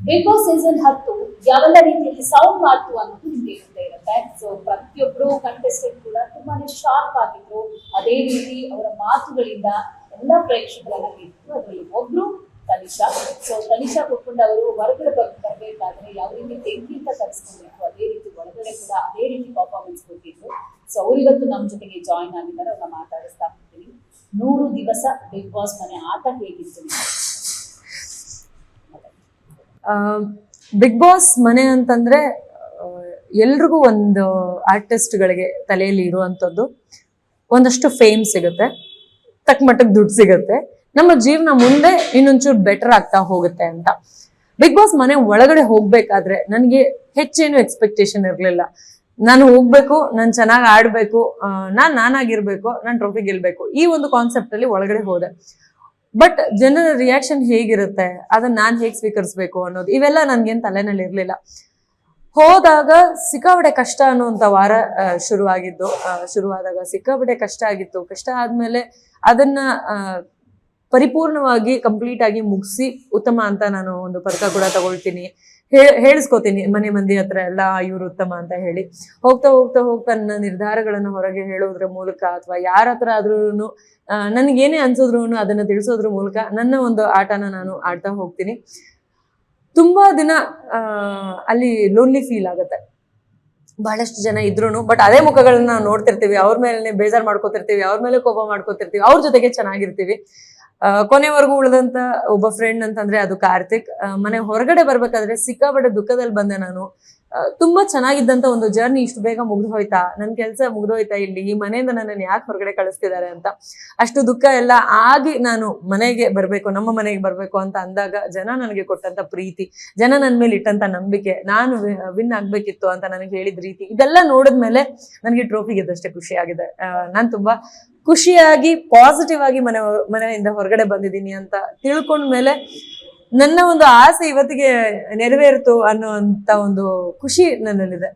Big boss season 10 ಯಾವೆಲ್ಲ ರೀತಿಯಲ್ಲಿ sound ಮಾಡ್ತು ಅನ್ನೋದು ನಿಮ್ಗೆ ಗೊತ್ತೇ ಇರುತ್ತೆ. ಸೊ ಪ್ರತಿಯೊಬ್ರು ಕಂಟೆಸ್ಟೆಂಟ್ ಕೂಡ ತುಂಬಾನೇ ಶಾರ್ಪ್ ಆಗಿದ್ರು. ಅದೇ ರೀತಿ ಅವರ ಮಾತುಗಳಿಂದ ಎಲ್ಲ ಪ್ರೇಕ್ಷಕರನ್ನ ಗೆದ್ರು. ಅದರಲ್ಲಿ ಒಬ್ರು ತನಿಷಾ. ಸೊ ತನಿಷಾ ಕೊಟ್ಕೊಂಡು ಅವರು ಹೊರಗಡೆ ಬರ್ಬೇಕಾದ್ರೆ ಯಾವ ರೀತಿ ಬೆಂಕಿಯಿಂದ ತರಿಸ್ಕೊಳ್ಬೇಕು, ಅದೇ ರೀತಿ ಒಳಗಡೆ ಕೂಡ ಅದೇ ರೀತಿ ಪರ್ಫಾರ್ಮೆನ್ಸ್ ಕೊಟ್ಟಿದ್ರು. ಸೊ ಅವರಿವತ್ತು ನಮ್ಮ ಜೊತೆಗೆ ಜಾಯಿನ್ ಆಗಿದ್ದಾರೆ. ಅವ್ರನ್ನ ಮಾತಾಡಿಸ್ತಾ ಹೋಗ್ತೀನಿ. 100 ದಿವಸ ಬಿಗ್ ಬಾಸ್ ಮನೆ ಆಟ ಹೇಗಿತ್ತು? ಬಿಗ್ ಬಾಸ್ ಮನೆ ಅಂತಂದ್ರೆ ಎಲ್ರಿಗೂ ಒಂದು ಆರ್ಟಿಸ್ಟ್ಗಳಿಗೆ ತಲೆಯಲ್ಲಿ ಇರುವಂಥದ್ದು ಒಂದಷ್ಟು ಫೇಮ್ ಸಿಗುತ್ತೆ, ತಕ್ಕ ಮಟ್ಟಕ್ಕೆ ದುಡ್ಡು ಸಿಗುತ್ತೆ, ನಮ್ಮ ಜೀವನ ಮುಂದೆ ಇನ್ನೊಂಚೂರು ಬೆಟರ್ ಆಗ್ತಾ ಹೋಗುತ್ತೆ ಅಂತ. ಬಿಗ್ ಬಾಸ್ ಮನೆ ಒಳಗಡೆ ಹೋಗ್ಬೇಕಾದ್ರೆ ನನಗೆ ಹೆಚ್ಚೇನು ಎಕ್ಸ್ಪೆಕ್ಟೇಷನ್ ಇರಲಿಲ್ಲ. ನಾನು ಹೋಗ್ಬೇಕು, ನಾನು ಚೆನ್ನಾಗಿ ಆಡ್ಬೇಕು, ನಾನಾಗಿರ್ಬೇಕು, ನಾನು ಟ್ರೋಫಿ ಗೆಲ್ಬೇಕು, ಈ ಒಂದು ಕಾನ್ಸೆಪ್ಟ್ ಅಲ್ಲಿ ಒಳಗಡೆ ಹೋದೆ. ಬಟ್ ಜನರ ರಿಯಾಕ್ಷನ್ ಹೇಗಿರುತ್ತೆ, ಅದನ್ನ ನಾನು ಹೇಗೆ ಸ್ವೀಕರಿಸ್ಬೇಕು ಅನ್ನೋದು ಇವೆಲ್ಲ ನನ್ಗೇನು ತಲೆನಲ್ಲಿ ಇರ್ಲಿಲ್ಲ. ಹೋದಾಗ ಸಿಕ್ಕಾಪಟ್ಟೆ ಕಷ್ಟ ಅನ್ನುವಂಥ ವಾರ ಶುರುವಾದಾಗ ಸಿಕ್ಕಾಪಟ್ಟೆ ಕಷ್ಟ ಆಗಿತ್ತು. ಕಷ್ಟ ಆದ್ಮೇಲೆ ಅದನ್ನ ಪರಿಪೂರ್ಣವಾಗಿ ಕಂಪ್ಲೀಟ್ ಆಗಿ ಮುಗಿಸಿ ಉತ್ತಮ ಅಂತ ನಾನು ಒಂದು ಪದಕ ಕೂಡ ತಗೊಳ್ತೀನಿ, ಹೇಳಿಸ್ಕೋತೀನಿ ಮನೆ ಮಂದಿ ಹತ್ರ ಎಲ್ಲ ಇವ್ರು ಉತ್ತಮ ಅಂತ ಹೇಳಿ. ಹೋಗ್ತಾ ಹೋಗ್ತಾ ಹೋಗ್ತಾ ನನ್ನ ನಿರ್ಧಾರಗಳನ್ನು ಹೊರಗೆ ಹೇಳೋದ್ರ ಮೂಲಕ ಅಥವಾ ಯಾರ ಹತ್ರ ಆದ್ರೂ ನನಗೇನೇ ಅನ್ಸೋದ್ರು ಅದನ್ನ ತಿಳಿಸೋದ್ರ ಮೂಲಕ ನನ್ನ ಒಂದು ಆಟನ ನಾನು ಆಡ್ತಾ ಹೋಗ್ತೀನಿ. ತುಂಬಾ ದಿನ ಅಲ್ಲಿ ಲೋನ್ಲಿ ಫೀಲ್ ಆಗುತ್ತೆ. ಬಹಳಷ್ಟು ಜನ ಇದ್ರು ಬಟ್ ಅದೇ ಮುಖಗಳನ್ನ ನಾವು ನೋಡ್ತಿರ್ತೀವಿ, ಅವ್ರ ಮೇಲೆ ಬೇಜಾರ್ ಮಾಡ್ಕೋತಿರ್ತೀವಿ, ಅವ್ರ ಮೇಲೆ ಕೋಪ ಮಾಡ್ಕೋತಿರ್ತೀವಿ, ಅವ್ರ ಜೊತೆಗೆ ಚೆನ್ನಾಗಿರ್ತೀವಿ. ಕೊನೆವರೆಗೂ ಉಳಿದಂತ ಒಬ್ಬ ಫ್ರೆಂಡ್ ಅಂತಂದ್ರೆ ಅದು ಕಾರ್ತಿಕ್. ಮನೆ ಹೊರಗಡೆ ಬರ್ಬೇಕಾದ್ರೆ ಸಿಕ್ಕಾಪಟ್ಟೆ ದುಃಖದಲ್ಲಿ ಬಂದೆ ನಾನು. ತುಂಬಾ ಚೆನ್ನಾಗಿದ್ದಂತ ಒಂದು ಜರ್ನಿ ಇಷ್ಟು ಬೇಗ ಮುಗ್ದು ಹೋಯ್ತಾ, ನನ್ ಕೆಲ್ಸ ಮುಗ್ದೋಯ್ತಾ, ಇಲ್ಲಿ ಈ ಮನೆಯಿಂದ ನನ್ನನ್ನು ಯಾಕೆ ಹೊರಗಡೆ ಕಳಿಸ್ತಿದ್ದಾರೆ ಅಂತ ಅಷ್ಟು ದುಃಖ ಎಲ್ಲ ಆಗಿ ನಾನು ಮನೆಗೆ ಬರ್ಬೇಕು, ನಮ್ಮ ಮನೆಗೆ ಬರ್ಬೇಕು ಅಂತ ಅಂದಾಗ ಜನ ನನಗೆ ಕೊಟ್ಟಂತ ಪ್ರೀತಿ, ಜನ ನನ್ನ ಮೇಲೆ ಇಟ್ಟಂತ ನಂಬಿಕೆ, ನಾನು ವಿನ್ ಆಗ್ಬೇಕಿತ್ತು ಅಂತ ನನಗೆ ಹೇಳಿದ ರೀತಿ, ಇದೆಲ್ಲ ನೋಡಿದ್ಮೇಲೆ ನನಗೆ ಟ್ರೋಫಿ ಗೆದ್ದಷ್ಟೇ ಖುಷಿ ಆಗಿದೆ. ನಾನು ತುಂಬಾ ಖುಷಿಯಾಗಿ ಪಾಸಿಟಿವ್ ಆಗಿ ಮನೆಯಿಂದ ಹೊರಗಡೆ ಬಂದಿದ್ದೀನಿ ಅಂತ ತಿಳ್ಕೊಂಡ್ಮೇಲೆ ನನ್ನ ಒಂದು ಆಸೆ ಇವತ್ತಿಗೆ ನೆರವೇರಿತು ಅನ್ನುವಂತ ಒಂದು ಖುಷಿ ನನ್ನಲ್ಲಿದೆ.